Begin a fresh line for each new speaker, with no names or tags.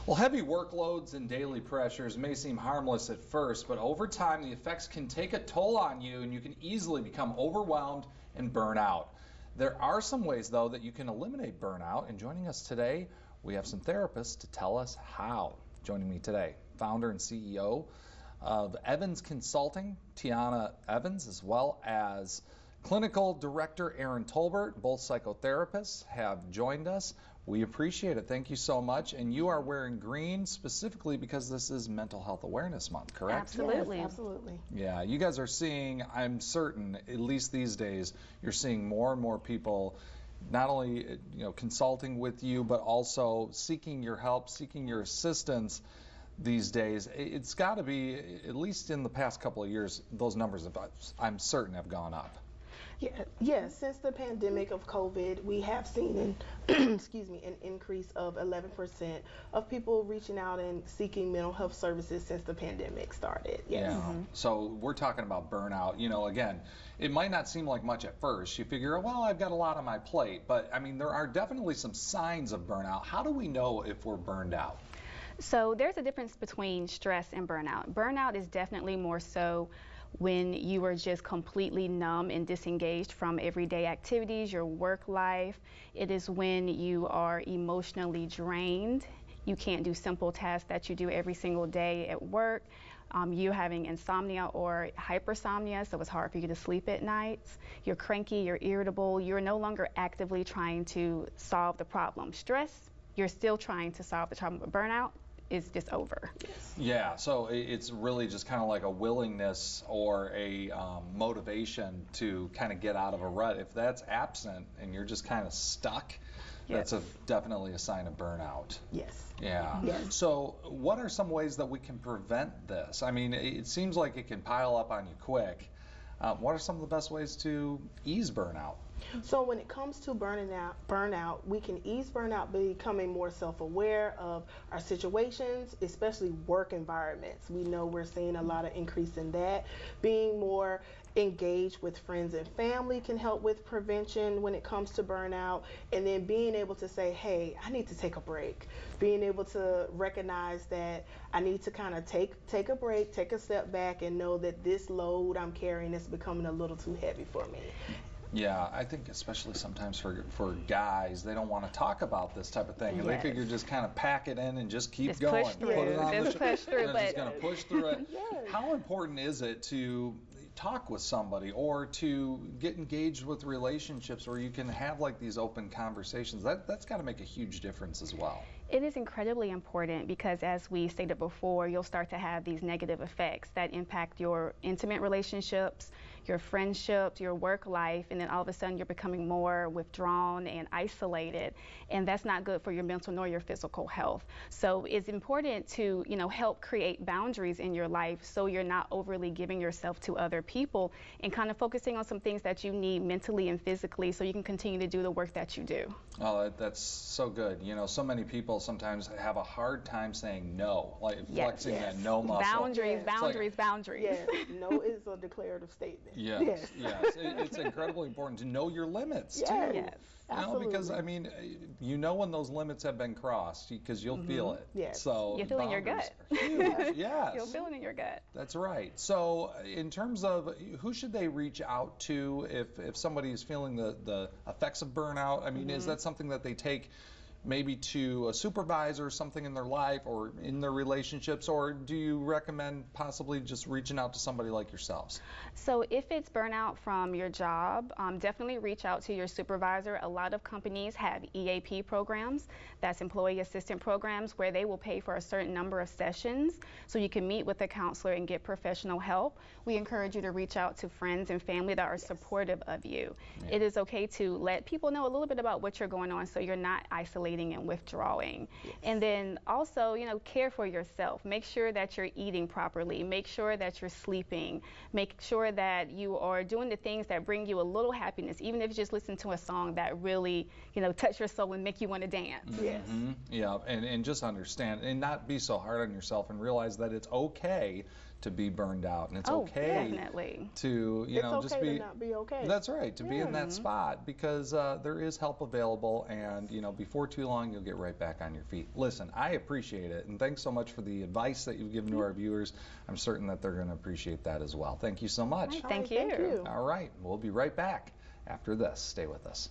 Well, heavy workloads and daily pressures may seem harmless at first, but over time the effects can take a toll on you and you can easily become overwhelmed and burn out. There are some ways, though, that you can eliminate burnout, and joining us today, we have some therapists to tell us how. Joining me today, founder and CEO of Evans Consulting, Tiana Evans, as well as Clinical Director Aaron Tolbert. Both psychotherapists have joined us. We appreciate it. Thank you so much. And you are wearing green specifically because this is Mental Health Awareness Month, correct?
Absolutely.
Yes, absolutely.
Yeah, you guys are seeing, I'm certain, at least these days, you're seeing more and more people not only consulting with you, but also seeking your help, seeking your assistance these days. It's got to be, at least in the past couple of years, those numbers, I'm certain, have gone up.
Yes, since the pandemic of COVID, we have seen an an increase of 11% of people reaching out and seeking mental health services since the pandemic started. Yes.
Yeah. So we're talking about burnout. Again, it might not seem like much at first. You figure, well, I've got a lot on my plate, but I mean, there are definitely some signs of burnout. How do we know if we're burned out?
So there's a difference between stress and burnout. Burnout is definitely more so when you are just completely numb and disengaged from everyday activities, your work life. It is when you are emotionally drained. You can't do simple tasks that you do every single day at work. You're having insomnia or hypersomnia, so it's hard for you to sleep at nights. You're cranky, you're irritable, you're no longer actively trying to solve the problem. Stress, you're still trying to solve the problem, but burnout is just over.
Yes.
Yeah, so it's really just kind of like a willingness or a motivation to kind of get out of a rut. If that's absent and you're just kind of stuck,
Yes.
that's definitely a sign of burnout.
Yes.
Yeah.
Yes.
So what are some ways that we can prevent this? I mean, it seems like it can pile up on you quick. What are some of the best ways to ease burnout?
So when it comes to burnout, we can ease burnout by becoming more self-aware of our situations, especially work environments. We know we're seeing a lot of increase in that. Being more engaged with friends and family can help with prevention when it comes to burnout. And then being able to say, hey, I need to take a break. Being able to recognize that I need to kind of take a break, take a step back, and know that this load I'm carrying is becoming a little too heavy for me.
Yeah, I think especially sometimes for guys, they don't want to talk about this type of thing. And
Yes.
They figure just kind of pack it in and just keep
Just
going.
push through.
Put it on
Just push through,
They're
but
just going to push through it.
Yes.
How important is it to talk with somebody or to get engaged with relationships where you can have like these open conversations? That's got to make a huge difference as well.
it is incredibly important because, as we stated before, you'll start to have these negative effects that impact your intimate relationships, your friendships, your work life, and then all of a sudden you're becoming more withdrawn and isolated, and that's not good for your mental nor your physical health. So it's important to, help create boundaries in your life so you're not overly giving yourself to other people and kind of focusing on some things that you need mentally and physically so you can continue to do the work that you do.
Oh, that's so good. So many people sometimes have a hard time saying no, like
Yes.
flexing
Yes.
that no muscle.
Boundaries,
Yes.
boundaries, boundaries.
Yes, no is a declarative statement.
Yes. It's incredibly important to know your limits
Yes.
too.
Yes.
Absolutely.
Because I mean, when those limits have been crossed, because you'll feel it.
Yes.
So
You feel it in your
boundaries
gut.
are huge. Yes.
You'll feel it in your gut.
That's right. So in terms of who should they reach out to if somebody is feeling the effects of burnout? I mean, is that something that they take maybe to a supervisor or something in their life or in their relationships, or do you recommend possibly just reaching out to somebody like yourselves?
So if it's burnout from your job, definitely reach out to your supervisor. A lot of companies have EAP programs, that's employee assistant programs, where they will pay for a certain number of sessions so you can meet with a counselor and get professional help. We encourage you to reach out to friends and family that are supportive of you.
Yeah.
It is okay to let people know a little bit about what you're going on so you're not isolating and withdrawing. And then also, care for yourself. Make sure that you're eating properly. Make sure that you're sleeping. Make sure that you are doing the things that bring you a little happiness, even if you just listen to a song that really, touch your soul and make you want to dance.
Yes.
Yeah, and just understand and not be so hard on yourself and realize that it's okay to be burned out, and it's
Oh,
okay
definitely.
to,
It's
just
okay
be.
to not be okay.
That's right, to be in that spot, because there is help available, and before too long you'll get right back on your feet. Listen, I appreciate it, and thanks so much for the advice that you've given to our viewers. I'm certain that they're going to appreciate that as well. Thank you so much.
Thank
Thank
you.
you.
All right, we'll be right back after this. Stay with us.